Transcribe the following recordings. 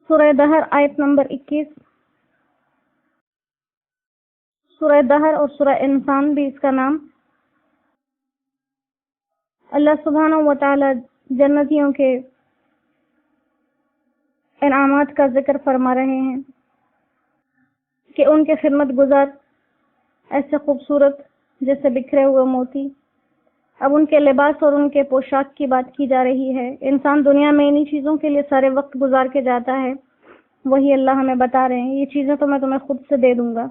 سورہ دہر آیت نمبر 21. سورہ دہر اور سورہ انسان بھی اس کا نام. اللہ سبحانہ و تعالی جنتیوں کے انعامات کا ذکر فرما رہے ہیں کہ ان کے خدمت گزار ایسے خوبصورت جیسے بکھرے ہوئے موتی. اب ان کے لباس اور ان کے پوشاک کی بات کی جا رہی ہے. انسان دنیا میں انہی چیزوں کے لیے سارے وقت گزار کے جاتا ہے. وہی اللہ ہمیں بتا رہے ہیں یہ چیزیں تو میں تمہیں خود سے دے دوں گا.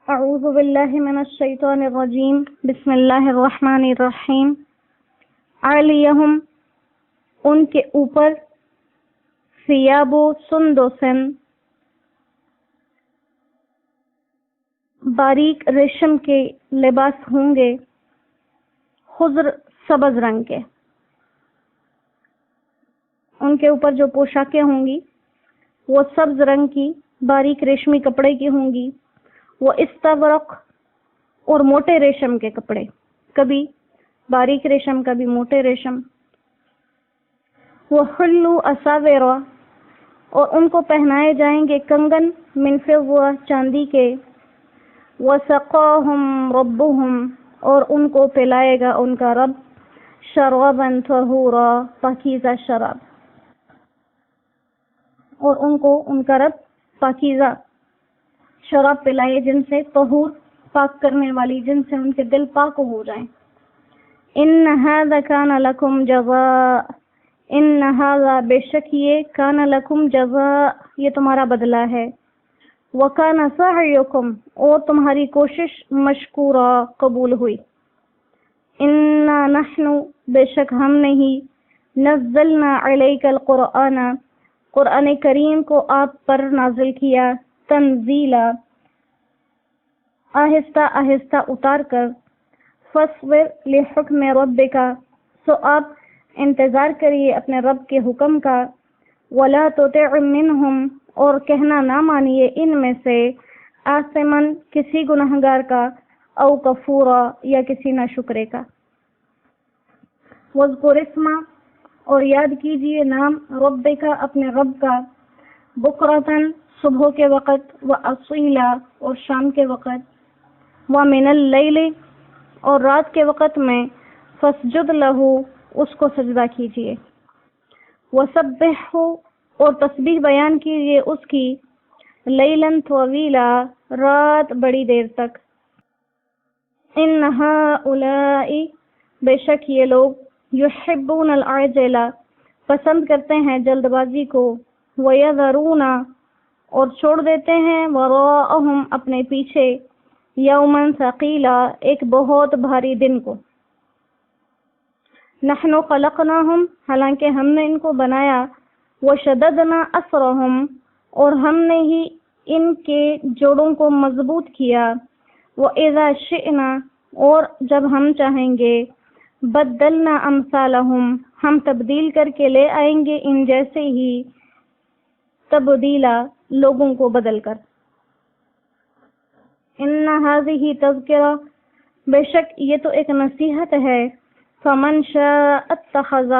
اعوذ باللہ من الشیطان الرجیم. بسم اللہ الرحمن الرحیم. علیہم ان کے اوپر ثیاب سندسن باریک ریشم کے لباس ہوں گے، خضر سبز رنگ کے. ان کے اوپر جو پوشاکیں ہوں گی وہ سبز رنگ کی باریک ریشمی کپڑے کی ہوں گی. وہ استبرق اور موٹے ریشم کے کپڑے، کبھی باریک ریشم کبھی موٹے ریشم. وہ حلو اساور اور ان کو پہنائے جائیں گے کنگن من فضہ چاندی کے. وسقاہم ربہم اور ان کو پلائے گا ان کا رب شرابا طہورا پاکیزہ شراب. اور ان کو ان کا رب پاکیزہ شراب پلائے جن سے طہور پاک کرنے والی، جن سے ان کے دل پاک ہو جائیں. ان ھذا کان لکم جزاء ان ھذا بے شک یہ کان لکم جزاء یہ تمہارا بدلہ ہے. وکان سعیکم اور تمہاری کوشش مشکورا قبول ہوئی. انا نحن بے شک ہم نے ہی نزلنا علیک القرآن قرآن کریم کو آپ پر نازل کیا تنزیلا آہستہ آہستہ اتار کر. فاصبر لحکم ربک سو آپ انتظار کریے اپنے رب کے حکم کا. ولا تطع منہم اور کہنا نہ مانیے ان میں سے آثمن کسی گنہگار کا او کفورا یا کسی ناشکرے کا. واذکر اسما اور یاد کیجئے نام ربک اپنے رب کا بکرتن صبح کے وقت واصیلا اور شام کے وقت. ومن اللیل اور رات کے وقت میں فسجد لہ اس کو سجدہ کیجئے. وسبحہ اور تسبیح بیان کیجئے اس کی لیلاً طویلا رات بڑی دیر تک. ان ہؤلاء بے شک یہ لوگ یحبون العجلہ پسند کرتے ہیں جلد بازی کو. ویذرون اور چھوڑ دیتے ہیں وراءہم اپنے پیچھے یوما ثقیلا ایک بہت بھاری دن کو. نحن خلقناہم حالانکہ ہم نے ان کو بنایا. وشددنا اسرہم اور ہم نے ہی ان کے جوڑوں کو مضبوط کیا. وَإِذَا شِئْنَا اور جب ہم چاہیں گے بدلنا امثالہم ہم تبدیل کر کے لے آئیں گے ان جیسے ہی تبدیلا لوگوں کو بدل کر. ان ھذہ تذکرہ بے شک یہ تو ایک نصیحت ہے. فمن شاء اتخذ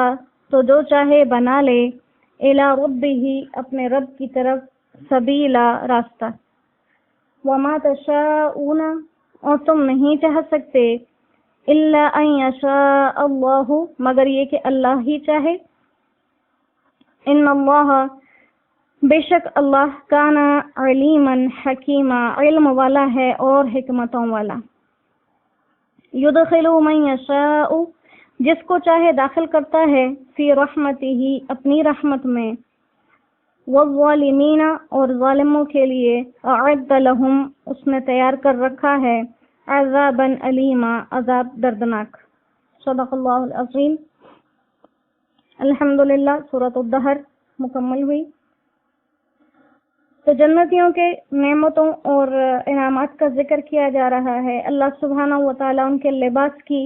تو جو چاہے بنا لے الی ربہ اپنے رب کی طرف سبیلا راستہ. وما تشاءون اور تم نہیں چاہ سکتے الا ان یشاء اللہ مگر یہ کہ اللہ ہی چاہے. ان اللہ بے شک اللہ کان علیما حکیما علم والا ہے اور حکمتوں والا. یدخل من یشاء جس کو چاہے داخل کرتا ہے فی رحمتہ اپنی رحمت میں. والظالمین اور ظالموں کے لیے اعد لہم اس نے تیار کر رکھا ہے عذابا علیما عذاب دردناک. صدق اللہ العظیم. الحمدللہ سورۃ الدہر مکمل ہوئی. تو جنتیوں کے نعمتوں اور انعامات کا ذکر کیا جا رہا ہے. اللہ سبحانہ و تعالیٰ ان کے لباس کی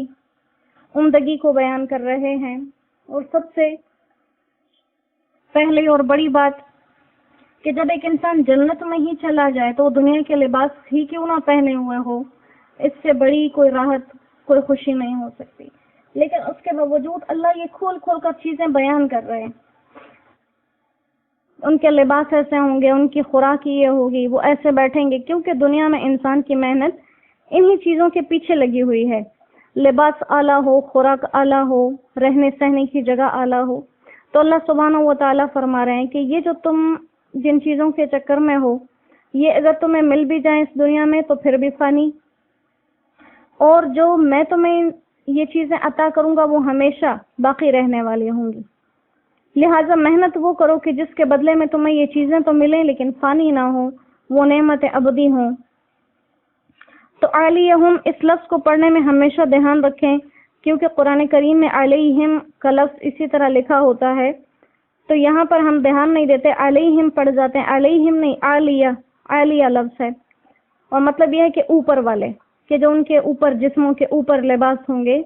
عمدگی کو بیان کر رہے ہیں. اور سب سے پہلی اور بڑی بات کہ جب ایک انسان جنت میں ہی چلا جائے تو وہ دنیا کے لباس ہی کیوں نہ پہنے ہوئے ہو، اس سے بڑی کوئی راحت کوئی خوشی نہیں ہو سکتی. لیکن اس کے باوجود اللہ یہ کھول کھول کر چیزیں بیان کر رہے ہیں. ان کے لباس ایسے ہوں گے، ان کی خوراک یہ ہوگی، وہ ایسے بیٹھیں گے، کیونکہ دنیا میں انسان کی محنت انہی چیزوں کے پیچھے لگی ہوئی ہے۔ لباس اعلیٰ ہو، خوراک اعلیٰ ہو، رہنے سہنے کی جگہ اعلیٰ ہو۔ تو اللہ سبحانہ و تعالیٰ فرما رہے ہیں کہ یہ جو تم جن چیزوں کے چکر میں ہو، یہ اگر تمہیں مل بھی جائیں اس دنیا میں تو پھر بھی فانی، اور جو میں تمہیں یہ چیزیں عطا کروں گا وہ ہمیشہ باقی رہنے والی ہوں گی۔ لہٰذا محنت وہ کرو کہ جس کے بدلے میں تمہیں یہ چیزیں تو ملیں لیکن فانی نہ ہوں، وہ نعمت ابدی ہوں۔ تو علیہم اس لفظ کو پڑھنے میں ہمیشہ دھیان رکھیں، کیونکہ قرآن کریم میں علیہم کا لفظ اسی طرح لکھا ہوتا ہے، تو یہاں پر ہم دھیان نہیں دیتے، علیہم پڑھ جاتے ہیں، علیہم نہیں، عالیہ، عالیہ لفظ ہے، اور مطلب یہ ہے کہ اوپر والے، کہ جو ان کے اوپر جسموں کے اوپر لباس ہوں گے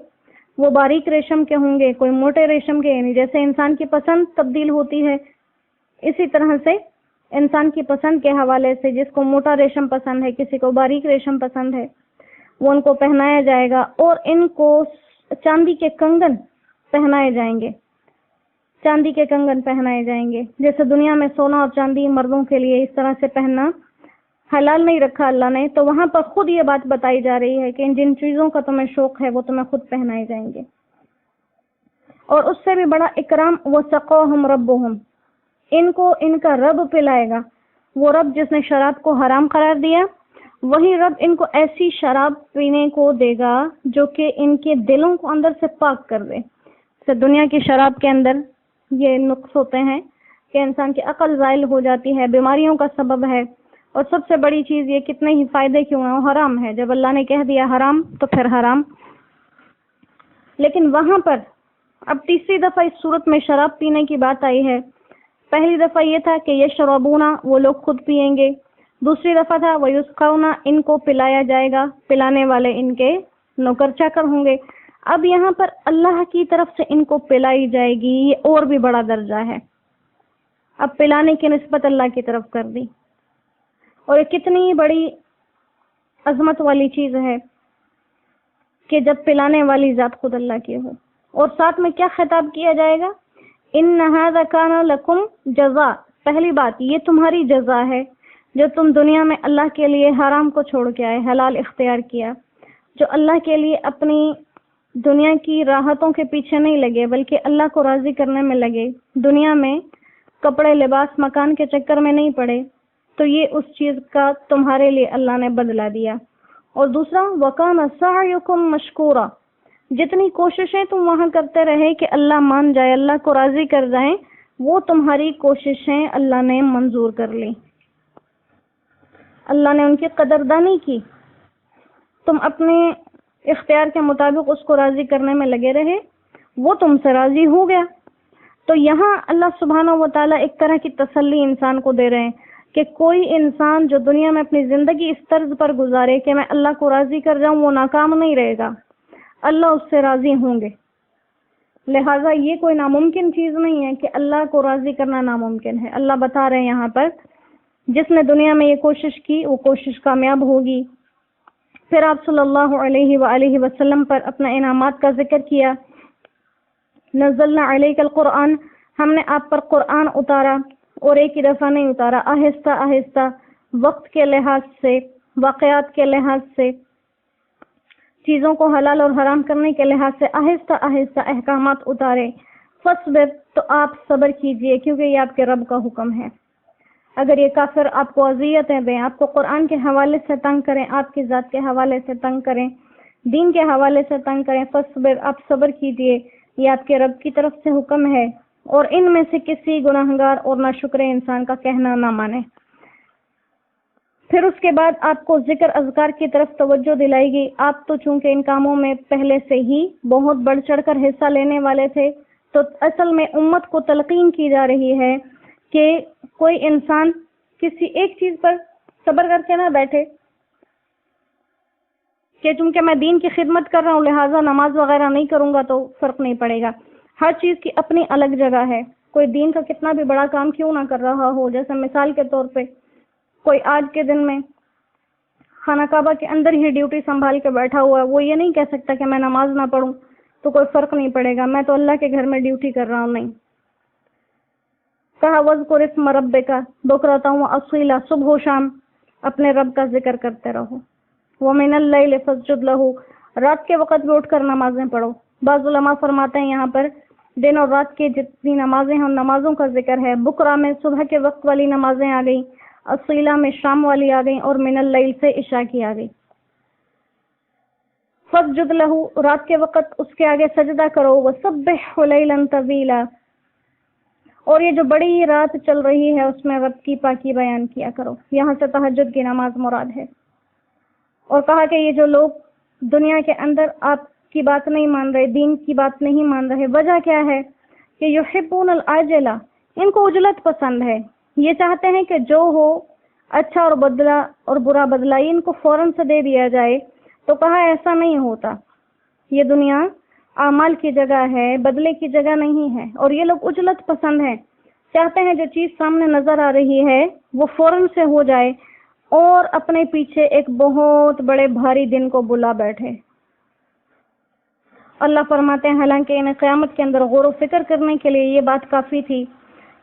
وہ باریک ریشم کے ہوں گے، کوئی موٹے ریشم کے، یعنی جیسے انسان کی پسند تبدیل ہوتی ہے اسی طرح سے انسان کی پسند کے حوالے سے جس کو موٹا ریشم پسند ہے، کسی کو باریک ریشم پسند ہے، وہ ان کو پہنایا جائے گا، اور ان کو چاندی کے کنگن پہنائے جائیں گے، چاندی کے کنگن پہنائے جائیں گے۔ جیسے دنیا میں سونا اور چاندی مردوں کے لیے اس طرح سے پہننا حلال نہیں رکھا اللہ نے، تو وہاں پر خود یہ بات بتائی جا رہی ہے کہ ان جن چیزوں کا تمہیں شوق ہے وہ تمہیں خود پہنائے جائیں گے۔ اور اس سے بھی بڑا اکرام، وَسَقَاهُمْ رَبُّهُمْ، ان کو ان کا رب پلائے گا، وہ رب جس نے شراب کو حرام قرار دیا، وہی رب ان کو ایسی شراب پینے کو دے گا جو کہ ان کے دلوں کو اندر سے پاک کر دے۔ سے دنیا کی شراب کے اندر یہ نقص ہوتے ہیں کہ انسان کی عقل زائل ہو جاتی ہے، بیماریوں کا سبب ہے، اور سب سے بڑی چیز یہ کتنے ہی فائدے کیوں ہیں، وہ حرام ہے۔ جب اللہ نے کہہ دیا حرام تو پھر حرام۔ لیکن وہاں پر اب تیسری دفعہ اس صورت میں شراب پینے کی بات آئی ہے۔ پہلی دفعہ یہ تھا کہ یشربون، وہ لوگ خود پئیں گے، دوسری دفعہ تھا ویسقون، ان کو پلایا جائے گا، پلانے والے ان کے نوکر چاکر ہوں گے۔ اب یہاں پر اللہ کی طرف سے ان کو پلائی جائے گی، یہ اور بھی بڑا درجہ ہے۔ اب پلانے کی نسبت اللہ کی طرف کر دی، اور یہ کتنی بڑی عظمت والی چیز ہے کہ جب پلانے والی ذات خود اللہ کی ہو۔ اور ساتھ میں کیا خطاب کیا جائے گا؟ ان ھذا کان لکم جزاء، پہلی بات یہ تمہاری جزا ہے جو تم دنیا میں اللہ کے لیے حرام کو چھوڑ کے آئے، حلال اختیار کیا، جو اللہ کے لیے اپنی دنیا کی راحتوں کے پیچھے نہیں لگے بلکہ اللہ کو راضی کرنے میں لگے، دنیا میں کپڑے لباس مکان کے چکر میں نہیں پڑے، تو یہ اس چیز کا تمہارے لیے اللہ نے بدلہ دیا۔ اور دوسرا وَكَانَ سَعْيُكُمْ مَشْكُورًا، جتنی کوششیں تم وہاں کرتے رہے کہ اللہ مان جائے، اللہ کو راضی کر جائیں، وہ تمہاری کوششیں اللہ نے منظور کر لی، اللہ نے ان کی قدردانی کی، تم اپنے اختیار کے مطابق اس کو راضی کرنے میں لگے رہے، وہ تم سے راضی ہو گیا۔ تو یہاں اللہ سبحانہ و تعالیٰ ایک طرح کی تسلی انسان کو دے رہے ہیں کہ کوئی انسان جو دنیا میں اپنی زندگی اس طرز پر گزارے کہ میں اللہ کو راضی کر جاؤں، وہ ناکام نہیں رہے گا، اللہ اس سے راضی ہوں گے۔ لہٰذا یہ کوئی ناممکن چیز نہیں ہے کہ اللہ کو راضی کرنا ناممکن ہے۔ اللہ بتا رہے ہیں یہاں پر جس نے دنیا میں یہ کوشش کی وہ کوشش کامیاب ہوگی۔ پھر آپ صلی اللہ علیہ وآلہ وسلم پر اپنا انعامات کا ذکر کیا۔ نزلنا علیک القرآن، ہم نے آپ پر قرآن اتارا، اور ایک ہی دفعہ نہیں اتارا، آہستہ آہستہ، وقت کے لحاظ سے، واقعات کے لحاظ سے، چیزوں کو حلال اور حرام کرنے کے لحاظ سے آہستہ آہستہ احکامات اتارے۔ فصبر، تو آپ صبر کیجئے کیونکہ یہ آپ کے رب کا حکم ہے۔ اگر یہ کافر آپ کو اذیتیں دیں، آپ کو قرآن کے حوالے سے تنگ کریں، آپ کی ذات کے حوالے سے تنگ کریں، دین کے حوالے سے تنگ کریں، فصبر، آپ صبر کیجئے، یہ آپ کے رب کی طرف سے حکم ہے، اور ان میں سے کسی گناہگار اور ناشکر انسان کا کہنا نہ مانے۔ پھر اس کے بعد آپ کو ذکر اذکار کی طرف توجہ دلائی گئی۔ آپ تو چونکہ ان کاموں میں پہلے سے ہی بہت بڑھ چڑھ کر حصہ لینے والے تھے، تو اصل میں امت کو تلقین کی جا رہی ہے کہ کوئی انسان کسی ایک چیز پر صبر کر کے نہ بیٹھے کہ چونکہ میں دین کی خدمت کر رہا ہوں لہٰذا نماز وغیرہ نہیں کروں گا تو فرق نہیں پڑے گا۔ ہر چیز کی اپنی الگ جگہ ہے۔ کوئی دین کا کتنا بھی بڑا کام کیوں نہ کر رہا ہو، جیسے مثال کے طور پہ کوئی آج کے دن میں خانہ کعبہ کے اندر ہی ڈیوٹی سنبھال کے بیٹھا ہوا ہے، وہ یہ نہیں کہہ سکتا کہ میں نماز نہ پڑھوں تو کوئی فرق نہیں پڑے گا، میں تو اللہ کے گھر میں ڈیوٹی کر رہا ہوں۔ نہیں، کہا وذکر اسم ربک بکرۃ و اصیلا، صبح و شام اپنے رب کا ذکر کرتے رہو. ومن اللیل فاسجد لہ، رات کے وقت بھی اٹھ کر نمازیں پڑھو. بعض علماء فرماتے ہیں یہاں پر دن اور رات کی جتنی نمازیں ہیں ان نمازوں کا ذکر ہے. بکرا میں صبح کے وقت والی نمازیں آ گئیں، اصیلا میں شام والی آ گئیں، اور من اللیل سے عشاء کی آ گئی. فاسجد لہ، رات کے وقت اس کے آگے سجدہ کرو. وسبح لیلا طویلا، اور یہ جو بڑی رات چل رہی ہے اس میں رب کی پاکی بیان کیا کرو. یہاں سے تہجد کی نماز مراد ہے. اور کہا کہ یہ جو لوگ دنیا کے اندر آپ کی بات نہیں مان رہے، دین کی بات نہیں مان رہے، وجہ کیا ہے کہ یحبون العاجلہ، ان کو عجلت پسند ہے. یہ چاہتے ہیں کہ جو ہو اچھا اور بدلہ اور برا بدلہ ان کو فوراً سے دے دیا جائے. تو کہا ایسا نہیں ہوتا، یہ دنیا اعمال کی جگہ ہے، بدلے کی جگہ نہیں ہے. اور یہ لوگ عجلت پسند ہیں، چاہتے ہیں جو چیز سامنے نظر آ رہی ہے وہ فوراً سے ہو جائے اور اپنے پیچھے ایک بہت بڑے بھاری دن کو بلا بیٹھے. اللہ فرماتے ہیں حالانکہ انہیں قیامت کے اندر غور و فکر کرنے کے لیے یہ بات کافی تھی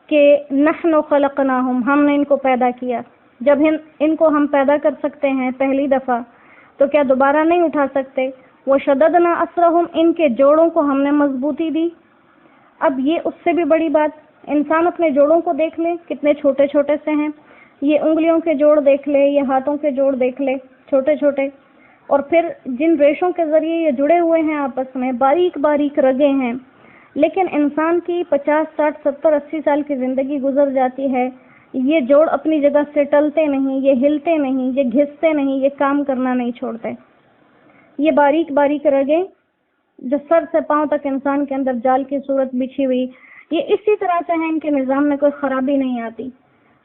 کہ نحن خلقناہم، ہم نے ان کو پیدا کیا. جب ان کو ہم پیدا کر سکتے ہیں پہلی دفعہ تو کیا دوبارہ نہیں اٹھا سکتے؟ وشددنا اسرہم، ان کے جوڑوں کو ہم نے مضبوطی دی. اب یہ اس سے بھی بڑی بات، انسان اپنے جوڑوں کو دیکھ لے کتنے چھوٹے چھوٹے سے ہیں. یہ انگلیوں کے جوڑ دیکھ لے، یہ ہاتھوں کے جوڑ دیکھ لے چھوٹے چھوٹے، اور پھر جن ریشوں کے ذریعے یہ جڑے ہوئے ہیں آپس میں، باریک باریک رگیں ہیں. لیکن انسان کی 50 60 70 80 سال کی زندگی گزر جاتی ہے، یہ جوڑ اپنی جگہ سے ٹلتے نہیں، یہ ہلتے نہیں، یہ گھستے نہیں، یہ کام کرنا نہیں چھوڑتے. یہ باریک باریک رگیں جو سر سے پاؤں تک انسان کے اندر جال کی صورت بچھی ہوئی، یہ اسی طرح سے ہیں، ان کے نظام میں کوئی خرابی نہیں آتی.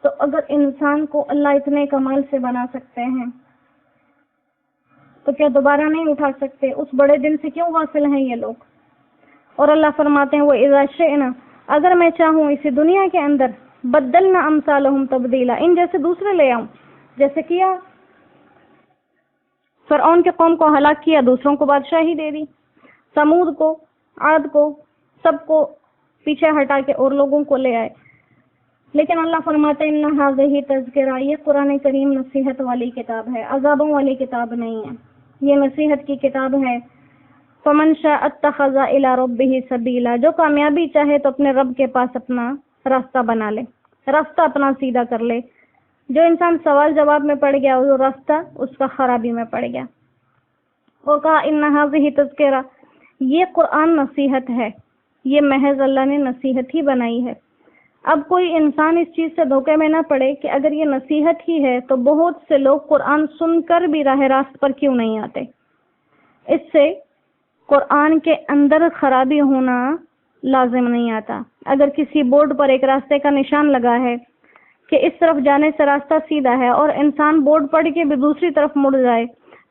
تو اگر انسان کو اللہ اتنے کمال سے بنا سکتے ہیں تو کیا دوبارہ نہیں اٹھا سکتے؟ اس بڑے دن سے کیوں غافل ہیں یہ لوگ؟ اور اللہ فرماتے ہیں وَإِذَا شِئْنَا، اگر میں چاہوں اسی دنیا کے اندر بدلنا امثالہم تبدیلا، ان جیسے دوسرے لے آؤں. جیسے کیا فرعون کے قوم کو ہلاک کیا، دوسروں کو بادشاہی دے دی، سمود کو، عاد کو، سب کو پیچھے ہٹا کے اور لوگوں کو لے آئے. لیکن اللہ فرماتے ہیں ان ھذہ تذکرہ، یہ قرآن کریم نصیحت والی کتاب ہے، عذابوں والی کتاب نہیں ہے، یہ نصیحت کی کتاب ہے. فمن شاء اتخذ الی ربہ سبیلا، جو کامیابی چاہے تو اپنے رب کے پاس اپنا راستہ بنا لے، راستہ اپنا سیدھا کر لے. جو انسان سوال جواب میں پڑ گیا وہ راستہ اس کا خرابی میں پڑ گیا. اور کہا ان ھذہ تذکرہ، یہ قرآن نصیحت ہے، یہ محض اللہ نے نصیحت ہی بنائی ہے. اب کوئی انسان اس چیز سے دھوکے میں نہ پڑے کہ اگر یہ نصیحت ہی ہے تو بہت سے لوگ قرآن سن کر بھی راہ راست پر کیوں نہیں آتے. اس سے قرآن کے اندر خرابی ہونا لازم نہیں آتا. اگر کسی بورڈ پر ایک راستے کا نشان لگا ہے کہ اس طرف جانے سے راستہ سیدھا ہے اور انسان بورڈ پڑھ کے بھی دوسری طرف مڑ جائے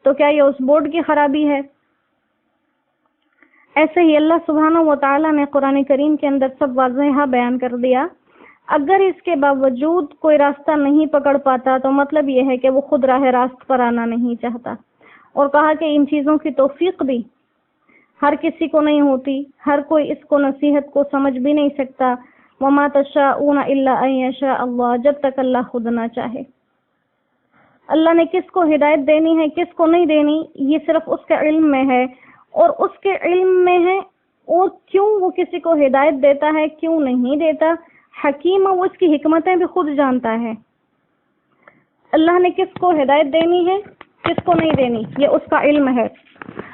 تو کیا یہ اس بورڈ کی خرابی ہے؟ ایسے ہی اللہ سبحانہ و تعالیٰ نے قرآن کریم کے اندر سب واضح بیان کر دیا. اگر اس کے باوجود کوئی راستہ نہیں پکڑ پاتا تو مطلب یہ ہے کہ وہ خود راہ راست پر آنا نہیں چاہتا. اور کہا کہ ان چیزوں کی توفیق بھی ہر کسی کو نہیں ہوتی، ہر کوئی اس کو نصیحت کو سمجھ بھی نہیں سکتا. وما تشاءون الا ان یشاء اللہ، جب تک اللہ خود نہ چاہے. اللہ نے کس کو ہدایت دینی ہے کس کو نہیں دینی یہ صرف اس کے علم میں ہے، اور اس کے علم میں ہے. اور کیوں وہ کسی کو ہدایت دیتا ہے کیوں نہیں دیتا، حکیم وہ اس کی حکمتیں بھی خود جانتا ہے. اللہ نے کس کو ہدایت دینی ہے کس کو نہیں دینی یہ اس کا علم ہے.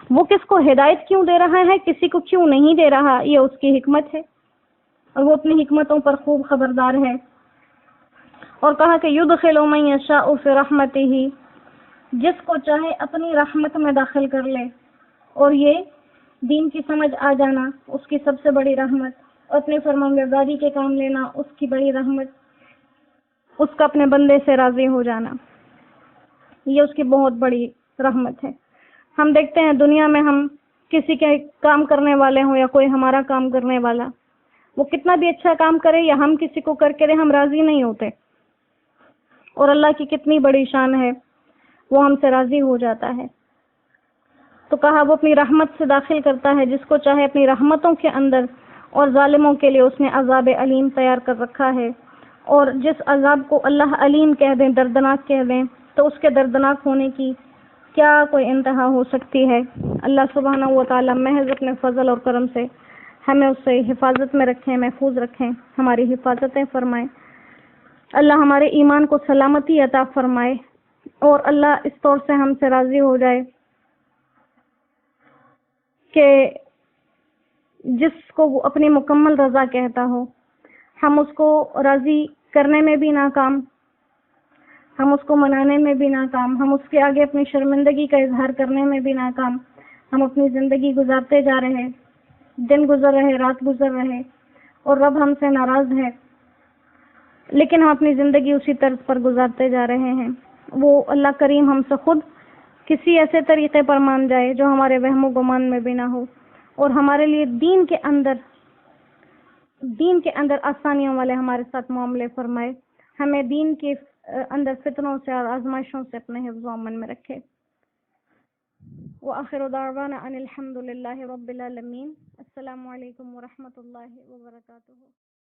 وہ کس کو ہدایت کیوں دے رہا ہے کسی کو کیوں نہیں دے رہا یہ اس کی حکمت ہے، اور وہ اپنی حکمتوں پر خوب خبردار ہے. اور کہا کہ یدخل من یشاء فی رحمتہ، جس کو چاہے اپنی رحمت میں داخل کر لے. اور یہ دین کی سمجھ آ جانا اس کی سب سے بڑی رحمت، اپنے فرمانبرداری کے کام لینا اس کی بڑی رحمت، اس کا اپنے بندے سے راضی ہو جانا یہ اس کی بہت بڑی رحمت ہے. ہم دیکھتے ہیں دنیا میں ہم کسی کے کام کرنے والے ہوں یا کوئی ہمارا کام کرنے والا، وہ کتنا بھی اچھا کام کرے یا ہم کسی کو کر کے دیں ہم راضی نہیں ہوتے. اور اللہ کی کتنی بڑی شان ہے، وہ ہم سے راضی ہو جاتا ہے. تو کہا وہ اپنی رحمت سے داخل کرتا ہے جس کو چاہے اپنی رحمتوں کے اندر، اور ظالموں کے لیے اس نے عذاب علیم تیار کر رکھا ہے۔ اور جس عذاب کو اللہ علیم کہہ دیں، دردناک کہہ دیں، تو اس کے دردناک ہونے کی کیا کوئی انتہا ہو سکتی ہے؟ اللہ سبحانہ و تعالی محض اپنے فضل اور کرم سے ہمیں اس سے حفاظت میں رکھیں، محفوظ رکھیں، ہماری حفاظتیں فرمائیں۔ اللہ ہمارے ایمان کو سلامتی عطا فرمائے، اور اللہ اس طور سے ہم سے راضی ہو جائے کہ جس کو وہ اپنی مکمل رضا کہتا ہو، ہم اس کو راضی کرنے میں بھی ناکام، ہم اس کو منانے میں بھی ناکام، ہم اس کے آگے اپنی شرمندگی کا اظہار کرنے میں بھی ناکام۔ ہم اپنی زندگی گزارتے جا رہے، دن گزر رہے، رات گزر رہے، اور رب ہم سے ناراض ہے، لیکن ہم اپنی زندگی اسی طرز پر گزارتے جا رہے ہیں۔ وہ اللہ کریم ہم سے خود کسی ایسے طریقے پر مان جائے جو ہمارے وہم و گمان میں بھی نہ ہو، اور ہمارے لیے دین کے اندر آسانیوں والے ہمارے ساتھ معاملے فرمائے، ہمیں دین کے اندر فتنوں سے اور آزمائشوں سے اپنے حفظ و امن میں رکھے۔ وآخر دعوانا ان الحمد للہ رب العالمین۔ السلام علیکم ورحمۃ اللہ وبرکاتہ۔